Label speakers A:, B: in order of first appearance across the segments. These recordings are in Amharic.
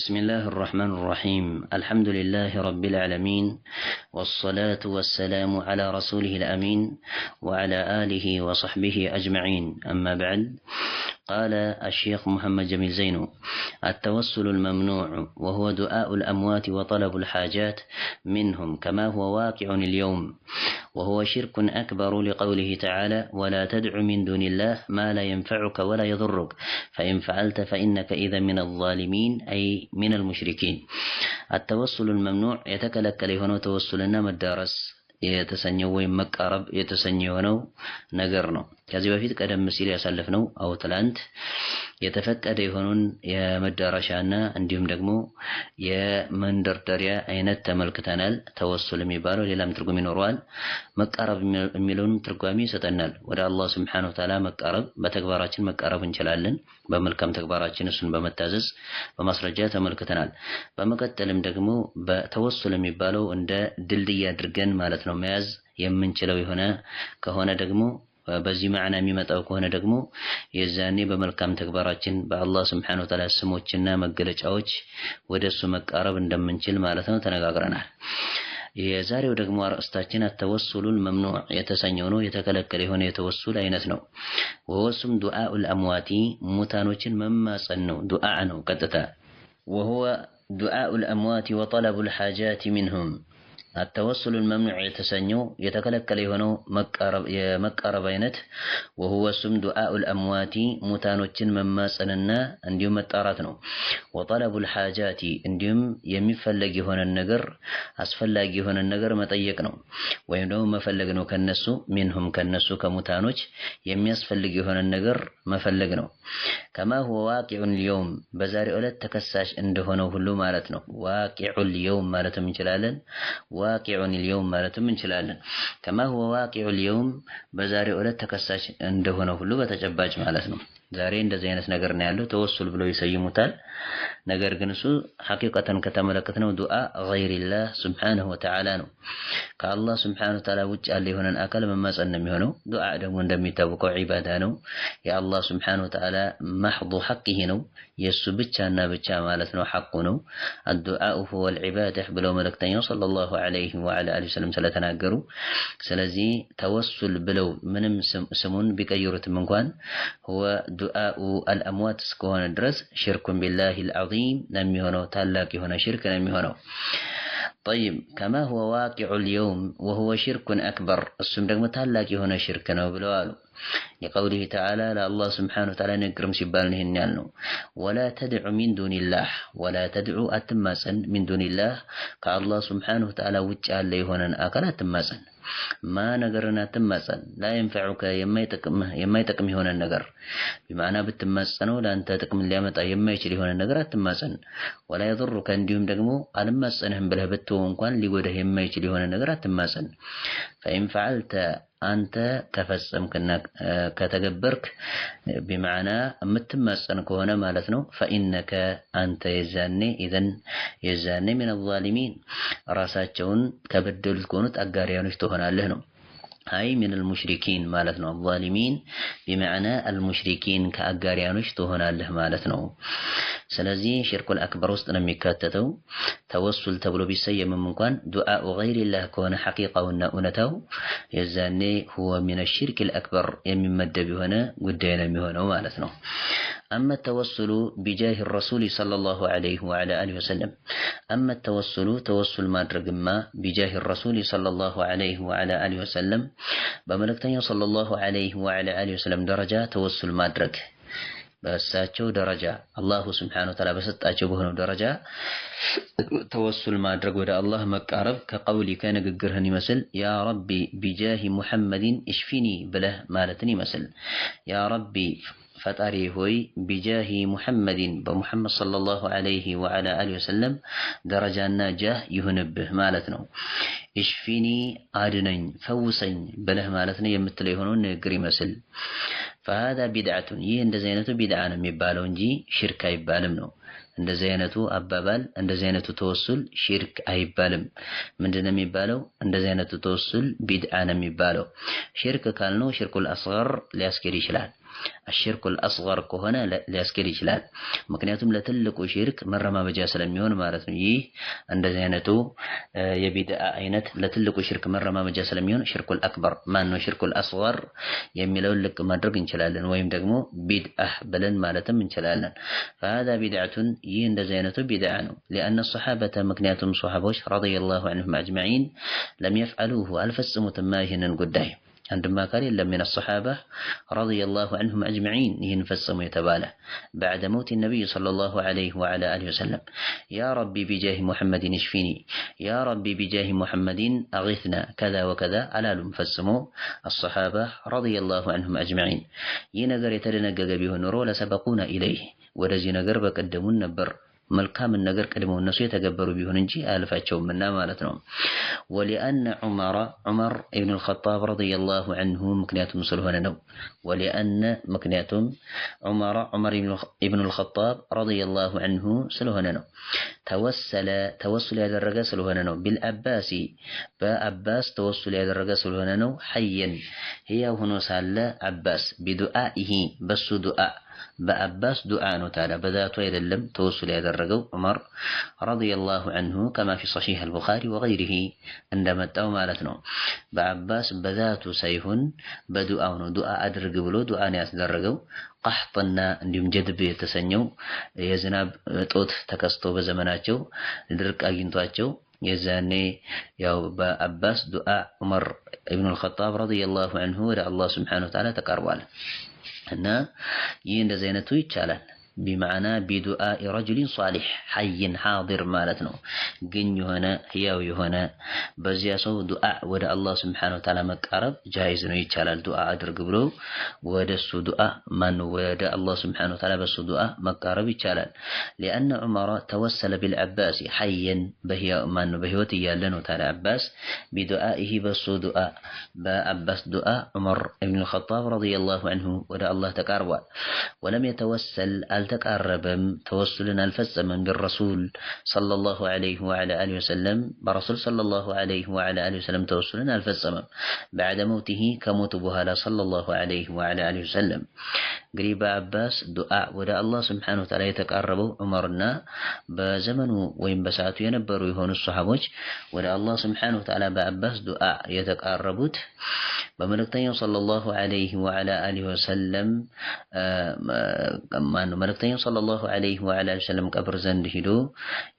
A: بسم الله الرحمن الرحيم. الحمد لله رب العالمين، والصلاة والسلام على رسوله الأمين وعلى آله وصحبه أجمعين. أما بعد، قال الشيخ محمد جميل زينو: التوسل الممنوع وهو دعاء الأموات وطلب الحاجات منهم كما هو واقع اليوم، وهو شرك أكبر لقوله تعالى: ولا تدع من دون الله ما لا ينفعك ولا يضرك فإن فعلت فإنك إذا من الظالمين، أي من المشركين. التوسل الممنوع يتكلكل هنا توسلنا مدارس የተሰኘው ወይም መቃረብ የተሰኘው ነው ነገር ነው። ከዚህ በፊት ቀደም ሲል ያሳለፍነው አው ትላንት የተፈቀደ የሆኑን የመዳረሻና እንዲሁም ደግሞ የመንደርደሪያ አይነት ተመልክተናል። ተወሱል የሚባለው ሌላም ትርጉም ይኖረዋል። መቃረብ የሚለውን ትርጓሜ ይሰጠናል። ወደ አላህ Subhanahu Wa Ta'ala መቃረብ፣ በተግባራችን መቃረብ እንችላለን። በመልካም ተግባራችን እሱን በመታዘዝ በማስረጃ ተመልክተናል። በመቀጠልም ደግሞ በተወሱል የሚባለው እንደ ድልድይ አድርገን ማለት ነው መያዝ የምንችለው የሆነ ከሆነ ደግሞ በዚህ ማዕና የሚመጣው ከሆነ ደግሞ የዛኔ በመልካም ተግባራችን በአላህ Subhanahu Wa Ta'ala ስሞችና መገለጫዎች ወደሱ መቃረብ እንደምንችል ማለት ነው ተነጋግረናል። የዛሬው ደግሞ አርእስታችን አተወሱሉል መምኑዕ የተሰኘው ነው። የተከለከለ የሆነ የተወሱል አይነት ነው። ወወሱም ዱዓኡል አምዋቲ ሙታኖችን መማጸን ነው። ዱዓ ነው ቀጥታ። وهو دعاء الأموات وطلب الحاجات منهم. التوسل الممنوع የተሰኘው የተከለከለ የሆነው የመቃረብ አይነት وهو سم دعاء الأموات ሙታኖችን መማጸንና እንዲሁም መጣራት ነው። وطلب الحاجات እንዲሁም የሚፈለግ የሆነ ነገር አስፈላጊ የሆነ ነገር መጠየቅ ነው ወይም ደግሞ መፈለግ ነው ከነሱ منهم ከነሱ ከሙታኖች የሚያስፈልግ የሆነ ነገር መፈለግ ነው። كما هو واقع اليوم በዛሬ ዕለት ተከሳሽ እንደሆነው ሁሉ ማለት ነው። واقع اليوم ማለትም እንችላለን። واقع اليوم ማለትም እንችላለን። كما هو واقع اليوم በዛሬው ዕለት ተከሳሽ እንደሆነው ሁሉ በተጨባጭ ማለት ነው። ዛሬ እንደዚህ አይነት ነገር ነው ያለው ተወሱል ብለው ይሰይሙታል። ነገር ግን እሱ ሐቂቀተን ከተመለከትነው ዱዓ ገይሪላህ Subhanahu Wa Ta'ala ነው። ከአላህ Subhanahu Wa Ta'ala ውጭ ያለ የሆነን አካል መማጸን ነው የሚሆነው። ዱዓ ደግሞ እንደሚታወቀው ዒባዳ ነው። የአላህ Subhanahu Wa Ta'ala محض حقه ነው። የሱ ብቻና ብቻ ማለት ነው ሐቁ ነው። الدعاء هو العبادة ብለው መልእክተኛው ሰለላሁ ዐለይሂ ወዐላ አሊሂ ወሰለም ስለተናገሩ፣ ስለዚህ ተወሱል ብለው ምንም ስሙን ቢቀይሩትም እንኳን هو دعاء الأموات እስከሆነ ድረስ ሽርኩን ቢላሂል ዐዚም ነው የሚሆነው። ታላቅ የሆነ ሽርክ ነው የሚሆነው። طيب كما هو واقع اليوم وهو شرك أكبر እሱም ደግሞ ታላቅ የሆነ ሽርክ ነው ብለዋል። لقوله تعالى لا الله سبحانه وتعالى نقرم سبالنا هنيالنو ولا تدعو من دون الله ولا تدعو أتماسا من دون الله كالله سبحانه وتعالى وجعل ليهونا أكل أتماسا ما نقرنا تماسا لا ينفعك يما يتقم هنا النقر بمعنى بتماسا ولا أنت تقم اللي يمتا يما يشري هنا النقر أتماسا ولا يضرك أنديهم دقمو ألماسا هم بلهبتو وانقوان لقوده يما يشري هنا النقر أتماسا فإن فعلت አንተ ከፈጸምክና ከተገበርክ بمعنى የምትማጸን ከሆነ ማለት ነው። فإنك አንተ የዛኔ من الظالمين ራሳቸውን ከበደሉት ከሆኑት አጋሪያኖች ትሆናለህ ነው። አይ من المشركين ማለት ነው። الظالمين بمعنى المشركين ከአጋሪያኖች ትሆናለህ ማለት ነው። ስለዚህ ሽርኩል አክበር ውስጥ ነው የሚካተተው። ተወሱል ተብሎ ቢሰየምም እንኳን ዱዓኡ ገይሪላህ ከሆነ ሐቂቃውና እውነታው የዛኔ هو من الشرك الأكبر የሚመደብ የሆነ ጉዳይ ነው የሚሆነው ማለት ነው። أما التوسل بجاه الرسول صلى الله عليه وعلى آله وسلم أما التوسل توسل ማድረግማ بجاه الرسول صلى الله عليه وعلى آله وسلم በመልእክተኛው صلى الله عليه وعلى آله وسلم ደረጃ ተወሱል ማድረግ በእሳቸው ደረጃ አላሁ Subhanahu Wa Ta'ala በሰጣቸው በሆነው ደረጃ ተወሱል ማድረግ ወደ አላህ መቃረብ ከቀውሊ ከንግግርህን ይመስል ያ ረቢ ቢጃሂ ሙሐመድን እሽፊኒ ብለህ ማለትን ይመስል ያ ረቢ ፈጣሪ ሆይ ቢጃሂ ሙሐመድን በሙሐመድ ሰለላሁ ዐለይሂ ወዐላ አሊሂ ወሰለም ደረጃና ጃህ ይሁንብህ ማለት ነው። እሽፊኒ አድነኝ ፈውሰኝ ብለህ ማለት ነው የምትለው የሆነውን ንግግር ይመስል فهذا بدعة ይህ እንደዚህ አይነቱ ቢድዓ ነው የሚባለው እንጂ ሽርክ አይባልም ነው። እንደዚህ አይነቱ አባባል እንደዚህ አይነቱ ተወሱል ሽርክ አይባልም። ምንድነው የሚባለው? እንደዚህ አይነቱ ተወሱል ቢድዓ ነው የሚባለው። ሽርክ ካልነው ሽርኩል አስገር ሊያስኬድ ይችላል። አሽርኩል አስገር ከሆነ ሊያስኬድ ይችላል። ምክንያቱም ለትልቁ ሽርክ መረማመጃ ስለሚሆን ማለት ነው። ይህ እንደዚህ አይነቱ የቢድዓ አይነት ለትልቁ ሽርክ መረማመጃ ስለሚሆን ሽርኩል አክበር ማነው ሽርኩል አስገር የሚለውን ልቅ ማድረግ እንችላለን፣ ወይም ደግሞ ቢድዓ ብለን ማለትም እንችላለን። فهذا بدعة ይህ እንደዚህ አይነቱ ቢድዓ ነው። لأن الصحابة ምክንያቱም ሷሃቦች ረዲየላሁ ዐንሁም አጅመዒን ለም يفعلوه አልፈጽሙትም ይህንን ጉዳይ عندما قال إلا من الصحابة رضي الله عنهم أجمعين ينفسم يتباله بعد موت النبي صلى الله عليه وعلى آله وسلم يا ربي بجاه محمد اشفيني يا ربي بجاه محمد أغثنا كذا وكذا على المفسموا الصحابة رضي الله عنهم أجمعين ينقر يتلنقق به النور لسبقونا إليه ورزي نقر بقدمون نبر መልካም ነገር ቀድመው እነሱ የተገበሩ ቢሆን እንጂ አልፋቸውምና ማለት ነው። ወሊአን ዑመር ኢብኑ አልኸጣብ ረዲየላሁ ዐንሁ ምክንያቱም ስለሆነ ነው። ወሊአን ምክንያቱም ዑመር ኢብኑ አልኸጣብ ረዲየላሁ ዐንሁ ስለሆነ ነው። ተወሱል ያደረገ ስለሆነ ነው። ቢልአባሲ በአባስ ተወሱል ያደረገ ስለሆነ ነው። ሐየን ሕያው ሆኖ ሳለ አባስ ቢዱዓኢሂ በሱ ዱዓ በአባስ ዱዓ ነው። ታዲያ በዛቱ አይደለም ተወሱል ያደረገው ዑመር ረዲየላሁ ዐንሁ ከማ ፊ ሰሒህ አልቡኻሪ ወገይሪሂ እንደመጣው ማለት ነው። በአባስ በዛቱ ሳይሆን በዱዓው ነው። ዱዓ አድርግ ብሎ ዱዓን ያስደረገው ቀሕጥና እንዲሁም ጀድብ የተሰኘው የዝናብ እጦት ተከስቶ በዘመናቸው ድርቅ አግኝቷቸው የዛኔ ያው በአባስ ዱዓ ዑመር ኢብኑ አልኸጣብ ረዲየላሁ ዐንሁ ወደ አላህ ሱብሓነሁ ወተዓላ ተቃርቧል። እና ይህ እንደዚህ አይነቱ ይቻላል። ቢማዕና ቢዱዓኢ ረጁሊን ሷሊሕ ሐይን ሓዲር ማለት ነው። ግን የሆነ ሕያው የሆነ በዚያ ሰው ዱዓ ወደ አላህ ስብሓነሁ ወተዓላ መቃረብ ጃይዝ ነው፣ ይቻላል። ዱዓ አድርግ ብሎ ወደሱ ዱዓ ወደ አላህ ስብሓነሁ ወተዓላ በሱ ዱዓ መቃረብ ይቻላል። ሊአነ ዑመር ተወሰለ ቢልዓባስ ሐየን በሕይወት እያለ ነው። ታዲያ አባስ ቢዱዓኢሂ በሱ ዱዓ በአባስ ዱዓ ዑመር ኢብኑ አልኸጣብ ረዲየላሁ ዐንሁ ወደ አላህ ተቃርቧል። ወለም የተወሰል አልተቃረበም ተወሱልን አልፈጸመም ቢረሱል ሰለላሁ ዐለይሂ ወዐላ አሊሂ ወሰለም በረሱል ሰለላሁ ዐለይሂ ወዐላ አሊሂ ወሰለም ተወሱልን አልፈጸመም በዕደ መውቲሂ ከሞቱ በኋላ ሰለላሁ ዐለይሂ ወዐላ አሊሂ ወሰለም። እንግዲህ በአባስ ዱዓ ወደ አላህ ስብሓነሁ ወተዓላ የተቃረበው ዑመርና በዘመኑ ወይም በሰዓቱ የነበሩ የሆኑ ሰሃቦች ወደ አላህ ስብሓነሁ ወተዓላ በአባስ ዱዓ የተቃረቡት በመልእክተኛው ሰለላሁ ዐለይሂ ወዐላ አሊሂ ወሰለም መልእክተኛው ሰለላሁ ዐለይሂ ወዐላ አሊሂ ወሰለም ቀብር ዘንድ ሂዶ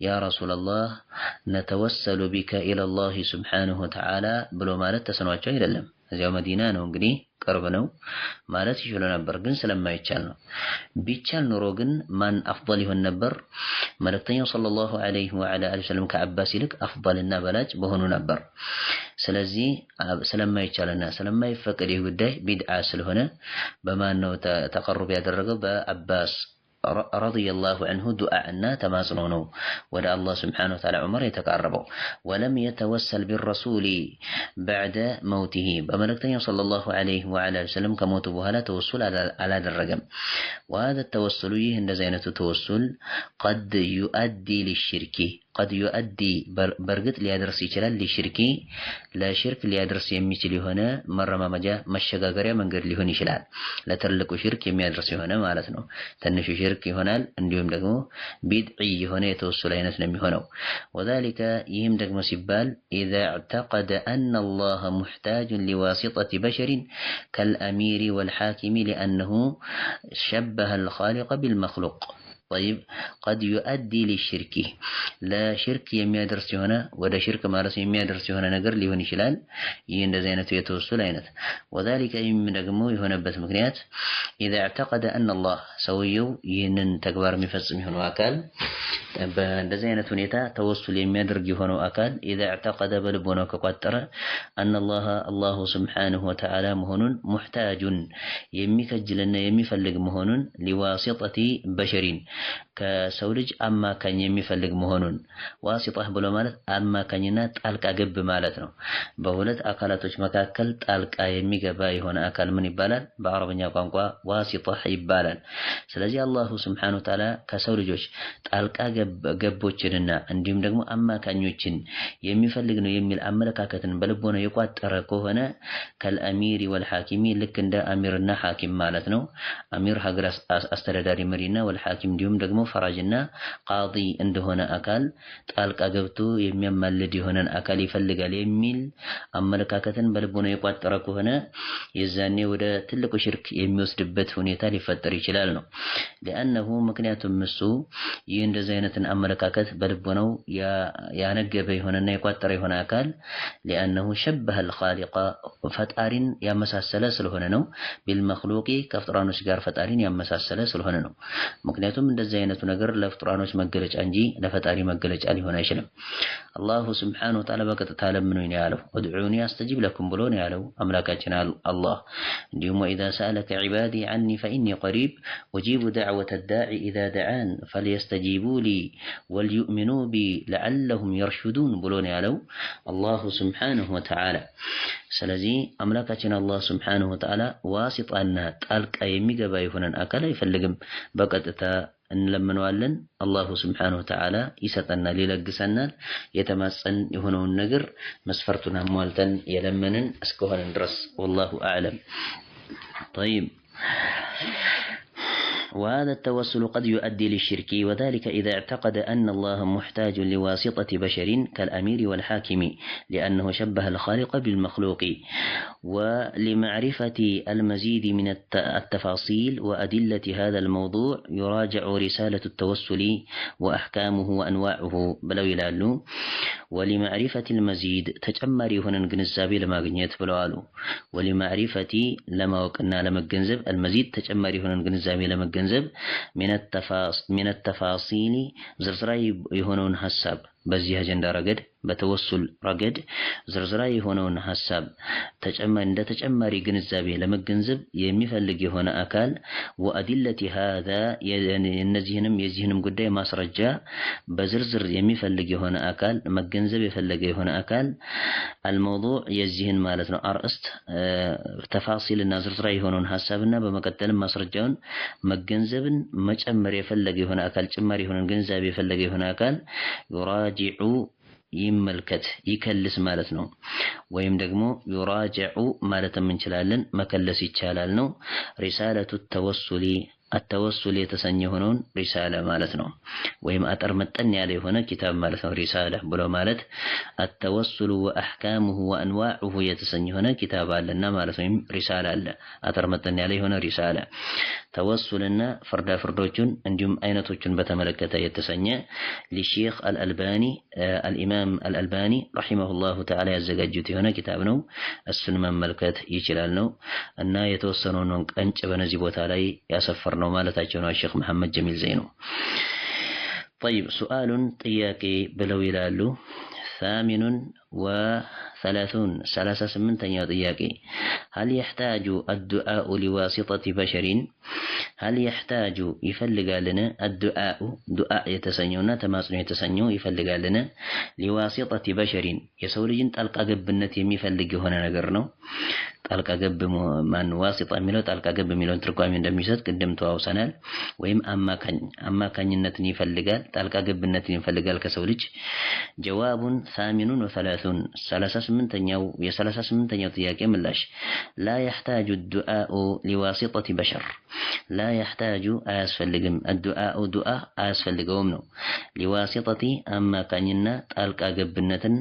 A: ያ ረሱለላህ ነተወሰሉ ቢከ ኢለላሂ ሱብሓነሁ ወተዓላ ብሎ ማለት ተስኗቸው አይደለም። እዚያው መዲና ነው እንግዲህ ቅርብ ነው ማለት ይችላል ነበር፣ ግን ስለማይቻል ነው። ቢቻል ኖሮ ግን ማን አፍضل ይሆን ነበር? መልእክተኛው ሰለላሁ ዐለይሂ ወዐላ አሊሂ ወሰለም ከአባስ ይልቅ አፍضልና በላጭ በሆኑ ነበር። ስለዚህ ስለማይቻልና ስለማይፈቀድ ይህ ጉዳይ ቢድዓ ስለሆነ በማን ነው ተቀርብ ያደረገው? በአባስ ረዲየላሁ ዐንሁ ዱዓና ተማጽኖ ነው ወደ አላህ ስብሓነሁ ወተዓላ ዑመር የተቃረበው። ወለም የተወሰል ቢረሱሊ በዕደ መውቲሂ በመልእክተኛው ሰለላሁ ዐለይሂ ወዐላ አሊሂ ወሰለም ከሞቱ በኋላ ተወሱል አላደረገም። ወሀዛ ተወሱሉ ይህ እንደዚህ አይነቱ ተወሱል ቀድ ዩአዲ ሊሽርኪ ቀድ ዩአዲ በርግጥ ሊያደርስ ይችላል ሊሽርኪ ለሽርክ ሊያደርስ የሚችል የሆነ መረማመጃ መሸጋገሪያ መንገድ ሊሆን ይችላል። ለትልቁ ሽርክ የሚያደርስ የሆነ ማለት ነው። ትንሹ ሽርክ ይሆናል፣ እንዲሁም ደግሞ ቢድዒ የሆነ የተወሱል አይነት ነው የሚሆነው። ወዛሊከ ይህም ደግሞ ሲባል ኢዛ እዕተቀደ አነ አላህ ሙሕታጁን ሊዋሲጠቲ በሸሪን ከልአሚሪ ወልሓኪሚ ሊአነሁ ሸበሀ አልኻሊቀ ቢልመክሉቅ طيب قد يؤدي للشرك لا شرك የሚያደርስ የሆነ ወደ ሽርክ ማለት የሚያደርስ የሆነ ነገር ሊሆን ይችላል። ይህ እንደዚህ አይነቱ የተወሱል አይነት وذلك ደግሞ የሆነበት ምክንያት اذا اعتقد ان الله ሰውየው ይህንን ተግባር የሚፈጽም የሆነው አካል በእንደዚህ አይነት ሁኔታ ተወሱል የሚያደርግ የሆነው አካል اذا اعتقد በልቦናው ከቋጠረ ان الله سبحانه وتعالى መሆኑን ሙሕታጁን የሚከጅልና የሚፈልግ መሆኑን ሊዋሲጠቲ በሸሪን ከሰው ልጅ አማካኝ የሚፈልግ መሆኑን ዋሲጣህ ብሎ ማለት አማካኝና ጣልቃ ገብ ማለት ነው። በሁለት አካላቶች መካከል ጣልቃ የሚገባ የሆነ አካል ምን ይባላል? በአረብኛ ቋንቋ ዋሲጣህ ይባላል። ስለዚህ አላሁ ስብሓነሁ ወተዓላ ከሰው ልጆች ጣልቃ ገቦችንና እንዲሁም ደግሞ አማካኞችን የሚፈልግ ነው የሚል አመለካከትን በልቦናው የቋጠረ ከሆነ ከልአሚሪ ወልሐኪሚ ልክ እንደ አሚርና ሐኪም ማለት ነው። አሚር ሀገር አስተዳዳሪ መሪና ወልሐኪም እንዲሁም ደግሞ ፈራጅና ቃዲ እንደሆነ አካል ጣልቃ ገብቶ የሚያማልድ የሆነን አካል ይፈልጋል የሚል አመለካከትን በልቦናው የቋጠረ ከሆነ የዛኔ ወደ ትልቁ ሽርክ የሚወስድበት ሁኔታ ሊፈጠር ይችላል ነው። ለአንሁ ምክንያቱም እሱ ይህ እንደዚህ አይነትን አመለካከት በልቦናው ያነገበ የሆነና የቋጠረ የሆነ አካል ለአንሁ ሸበህ الخالق ፈጣሪን ያመሳሰለ ስለሆነ ነው። ቢልመኽሉቂ ከፍጥራኖች ጋር ፈጣሪን ያመሳሰለ ስለሆነ ነው። ምክንያቱም እንደዚህ አይነቱ ነገር ለፍጥራኖች መገለጫ እንጂ ለፈጣሪ መገለጫ ሊሆን አይችልም። አላሁ ስብሓነሁ ወተዓላ በቀጥታ ለምኑኝ ነው ያለው። ወድዑኒ አስተጂብ ለኩም ብሎ ነው ያለው አምላካችን አላህ። እንዲሁም ወኢዛ ሰአለከ ዒባዲ ዐኒ ፈኢኒ ቀሪብ ወጂቡ ደዕወተ ዳዒ ኢዛ ደዓን ፈልየስተጂቡ ሊ ወልዩእሚኑ ቢ ለዐለሁም የርሹዱን ብሎ ነው ያለው አላሁ ስብሓነሁ ወተዓላ። ስለዚህ አምላካችን አላህ ስብሓነሁ ወተዓላ ዋሲጣና ጣልቃ የሚገባ የሆነን አካል አይፈልግም። በቀጥታ እንለምነዋለን፣ አላሁ ስብሓነሁ ወተዓላ ይሰጠናል፣ ይለግሰናል። የተማጸን የሆነውን ነገር መስፈርቱን አሟልተን የለመንን እስከሆነን ድረስ ወላሁ አዕለም። ጠይብ وهذا التوسل قد يؤدي للشرك، وذلك إذا اعتقد أن الله محتاج لواسطة بشر كالأمير والحاكم لأنه شبه الخالق بالمخلوق. ولمعرفة المزيد من التفاصيل وأدلة هذا الموضوع يراجع رسالة التوسل وأحكامه وأنواعه بلو يلالو. ولمعرفة المزيد تجمري هنا نجنزابي لما جنيت بلوالو. ولمعرفة لما وكنا لما جنزب المزيد تجمري هنا نجنزابي لما جنزب من التفاصيل زرزراي يهونون حساب በዚህ አጀንዳ ረገድ በተወሱል ረገድ ዝርዝራዊ የሆነውን ሐሳብ እንደ ተጨማሪ ግንዛቤ ለመገንዘብ የሚፈልግ የሆነ አካል ወአዲለቲ ሃዛ የዚህንም ጉዳይ ማስረጃ በዝርዝር የሚፈልግ የሆነ አካል መገንዘብ የፈለገ የሆነ አካል አልመውዱዕ የዚህን ማለት ነው አርእስት ተፋሲልና ዝርዝራዊ የሆነውን ሐሳብና በመቀጠልም ማስረጃውን መገንዘብን መጨመር የፈለገ የሆነ አካል ጭማሪ የሆነን ግንዛቤ የፈለገ የሆነ አካል ዩራጂዑ ይመልከት ይከልስ ማለት ነው። ወይም ደግሞ ዩራጂዑ ማለትም እንችላለን መከለስ ይቻላል ነው። ሪሳለቱ ተወሱሊ التوسل የተሰኘ ሆነውን ሪሳላ ማለት ነው። ወይም አጠር መጠን ያለ የሆነ ኪታብ ማለት ነው ሪሳላ ብሎ ማለት التوسل واحكامه وانواعه የተሰኘ ሆነ ኪታብ አለና ማለት ነው። ሪሳላ አለ አጠር መጠን ያለ የሆነ ሪሳላ ተወሱልና ፍርዶቹን እንዲሁም አይነቶቹን በተመለከተ የተሰኘ ለሼኽ አልአልባኒ አልኢማም አልአልባኒ ረሂመሁላሁ ተዓላ ያዘጋጁት የሆነ ኪታብ ነው። እሱን መመልከት ይችላል ነው እና የተወሰነውን ቀንጭ በነዚህ ቦታ ላይ ያሰፈር ነው ማለታቸው ነው ሼኽ መሐመድ ጀሚል ዘይኑ። طيب سؤال ጥያቄ ብለው ይላሉ 38 ጥያቄ هل يحتاج الدعاء لواسطة بشر هل يحتاج يفلقالنا الدعاء دعاء يتسنيونا تماسن يتسنيو يفلقالنا لواسطة بشر يسولجن تلقى قبنة يفلق هنا نقرنو تلقى قب من واسطة ميلو تلقى قب ميلو تركوا من دميسات قدمت وأوسنال ويم أما كان ينتني يفلقال تلقى قبنة يفلقال كسولج جواب 38 ጥያቄ ምላሽ لا يحتاج الدعاء لواسطة بشر لا يحتاج አያስፈልግም الدعاء دعاء አያስፈልገውም ነው لواسطة أما كاننا ጣልቃ ገብነትን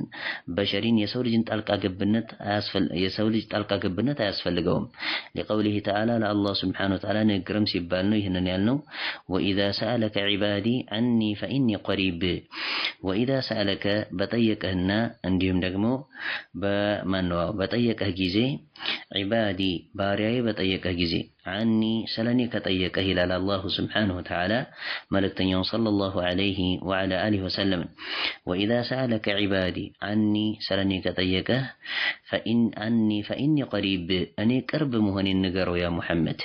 A: በሸሪን የሰው ልጅን ጣልቃ ገብነት አያስፈልገውም لقوله تعالى لله سبحانه وتعالى ንግርም ሲባል ነው ይሄንን ያልነው وإذا سألك عبادي عني فإني قريب وإذا سألك በጠየቀህና እንዲሁም ደግሞ በጠየቀህ ጊዜ ዒባዲ ባሪያዬ በጠየቀህ ጊዜ ዐኒ ስለኔ ከጠየቀህ ይላል አላሁ ስብሓነሁ ወተዓላ መልእክተኛው ሰለላሁ ዐለይሂ ወዐላ አሊሂ ወሰለም ወኢዛ ሰአለከ ዒባዲ ዐኒ ስለኔ ከጠየቀህ ፈኢኒ ቀሪብ እኔ ቅርብ መሆኔን ንገረው ያ ሙሐመድ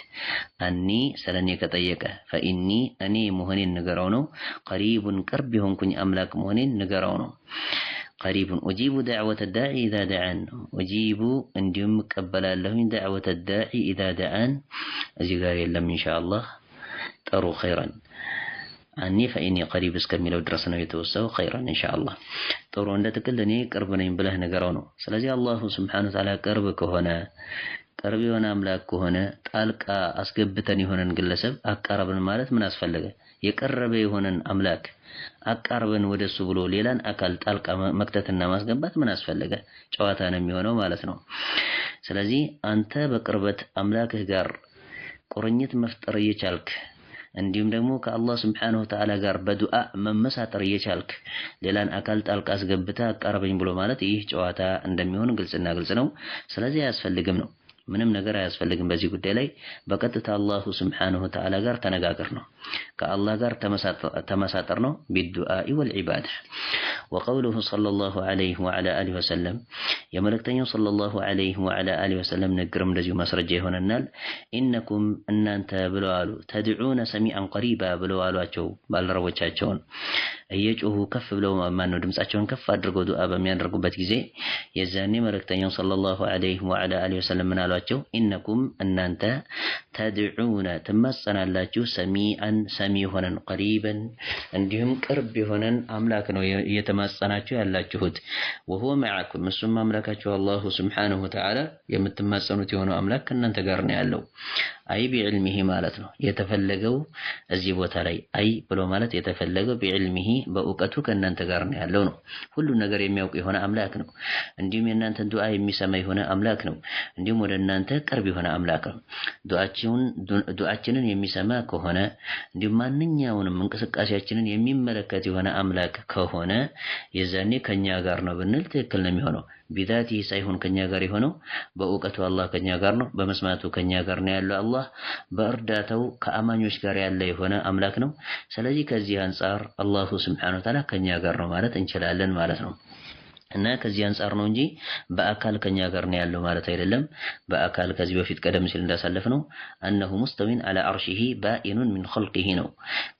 A: ዐኒ ስለኔ ከጠየቀህ ፈኢኒ እኔ መሆኔን ንገረው ነው ቀሪቡን ቅርብ የሆንኩኝ አምላክ መሆኔን ንገረው ነው قريب أجيب دعوة الداعي إذا دعان أجيب أنديم قبل له دعوة الداعي إذا دعان أزيغاري لهم إن شاء الله ጥሩ ኸይረን አኒ ፈኢኒ ቀሪብ እስከሚለው ድረስ ነው የተወሰው። ኸይረን ኢንሻአላህ ጥሩ እንደ ጥቅል እኔ ቅርብ ነኝ ብለህ ነገረው ነው። ስለዚህ አላሁ ሱብሓነሁ ወተዓላ ቅርብ ከሆነ ቅርብ የሆነ አምላክ ከሆነ ጣልቃ አስገብተን የሆነን ግለሰብ አቃረብን ማለት ምን አስፈለገ? የቀረበ የሆነን አምላክ አቃርበን ወደሱ ብሎ ሌላን አካል ጣልቃ መክተትና ማስገባት ምን አስፈለገ? ጨዋታ ነው የሚሆነው ማለት ነው። ስለዚህ አንተ በቅርበት አምላክህ ጋር ቁርኝት መፍጠር እየቻልክ እንዲሁም ደግሞ ከአላህ ሱብሓነሁ ወተዓላ ጋር በዱዓ መመሳጠር እየቻልክ ሌላን አካል ጣልቃ አስገብተህ አቃርበኝ ብሎ ማለት ይህ ጨዋታ እንደሚሆን ግልጽና ግልጽ ነው። ስለዚህ አያስፈልግም ነው። ምንም ነገር አያስፈልግም በዚህ ጉዳይ ላይ በቀጥታ አላሁ ሱብሓነሁ ወተዓላ ጋር ተነጋገር ነው። ከአላህ ጋር ተመሳጠር ነው ቢዱዓኢ ወልዒባዳ። ወቀውሉሁ ሰለላሁ ዐለይሂ ወዐላ አሊሂ ወሰለም የመልእክተኛው ሰለላሁ ዐለይሂ ወዐላ አሊሂ ወሰለም ንግግርም እንደዚሁ ማስረጃ ይሆነናል። ኢነኩም እናንተ ብለው አሉ ተድዑነ ሰሚዐን ቀሪባ ብለው አሏቸው ባልደረቦቻቸውን እየጮሁ ከፍ ብለው ማነው ድምጻቸውን ከፍ አድርገው ዱዓ በሚያደርጉበት ጊዜ የዛኔ መልእክተኛው ሰለላሁ ዐለይሂ ወዐላ አሊሂ ወሰለም ምን አሏቸው? ኢነኩም እናንተ ተድዑነ ትማጸናላችሁ ሰሚዐን ሰሚ ሆነን ቀሪበን እንዲሁም ቅርብ የሆነን አምላክ ነው እየተማጸናችሁ ያላችሁት። ወሁወ መዐኩም እሱም አምላካችሁ አላሁ ሱብሓነሁ ወተዓላ የምትማጸኑት የሆነው አምላክ ከእናንተ ጋር ነው ያለው። አይ ቢዕልሚሂ ማለት ነው የተፈለገው እዚህ ቦታ ላይ አይ ብሎ ማለት የተፈለገው ቢዕልሚሂ በእውቀቱ ከእናንተ ጋር ነው ያለው ነው። ሁሉን ነገር የሚያውቅ የሆነ አምላክ ነው። እንዲሁም የእናንተን ዱዓ የሚሰማ የሆነ አምላክ ነው። እንዲሁም ወደ እናንተ ቅርብ የሆነ አምላክ ነው። ዱዓችንን የሚሰማ ከሆነ እንዲሁም ማንኛውንም እንቅስቃሴያችንን የሚመለከት የሆነ አምላክ ከሆነ የዛኔ ከኛ ጋር ነው ብንል ትክክል ነው የሚሆነው። ቢዛቲሂ ሳይሆን ከኛ ጋር የሆነው በእውቀቱ አላህ ከኛ ጋር ነው፣ በመስማቱ ከኛ ጋር ነው ያለው አላህ፣ በእርዳታው ከአማኞች ጋር ያለ የሆነ አምላክ ነው። ስለዚህ ከዚህ አንፃር አላሁ ሱብሓነሁ ወተዓላ ከኛ ጋር ነው ማለት እንችላለን ማለት ነው። እና ከዚህ አንፃር ነው እንጂ በአካል ከኛ ጋር ነው ያለው ማለት አይደለም። በአካል ከዚህ በፊት ቀደም ሲል እንዳሳለፍ ነው أنه مستوين على عرشه بائن من خلقه ነው።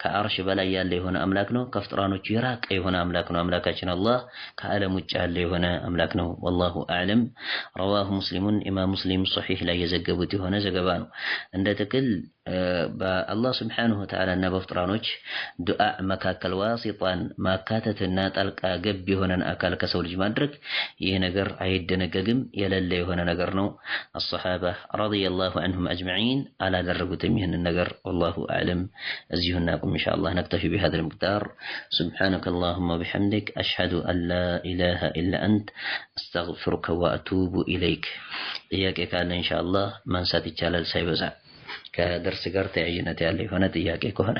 A: ከአርሽ በላይ ያለ የሆነ አምላክ ነው። ከፍጥራኖቹ የራቀ የሆነ አምላክ ነው። አምላካችን አላህ ከዓለም ውጭ ያለ የሆነ አምላክ ነው። والله اعلم رواه مسلم ኢማም ሙስሊም ሶሒህ ላይ የዘገቡት የሆነ ዘገባ ነው። እንደ ጥቅል በአላህ ሱብሓነሁ ወተዓላ እና በፍጥራኖች ዱዓ መካከል ዋሲጣን ማካተትና ጣልቃ ገብ የሆነን አካል ከሰው ልጅ ማድረግ ይህ ነገር አይደነገግም የሌለ የሆነ ነገር ነው። አሰሓባ ረዲየላሁ ዐንሁም አጅመዒን አላደረጉትም ይህንን ነገር። ወላሁ አዕለም። እዚሁ እናቁም ኢንሻአላህ። ነክተፊ ቢሀዛል ሚቅዳር። ሱብሓነከ አላሁመ ወቢሐምዲክ አሽሀዱ አን ላ ኢላሃ ኢላ አንተ አስተግፊሩከ ወአቱቡ ኢለይክ። ጥያቄ ካለ ኢንሻአላህ ማንሳት ይቻላል ሳይበዛ ከደርስ ጋር ተያያዥነት ያለ የሆነ ጥያቄ ከሆነ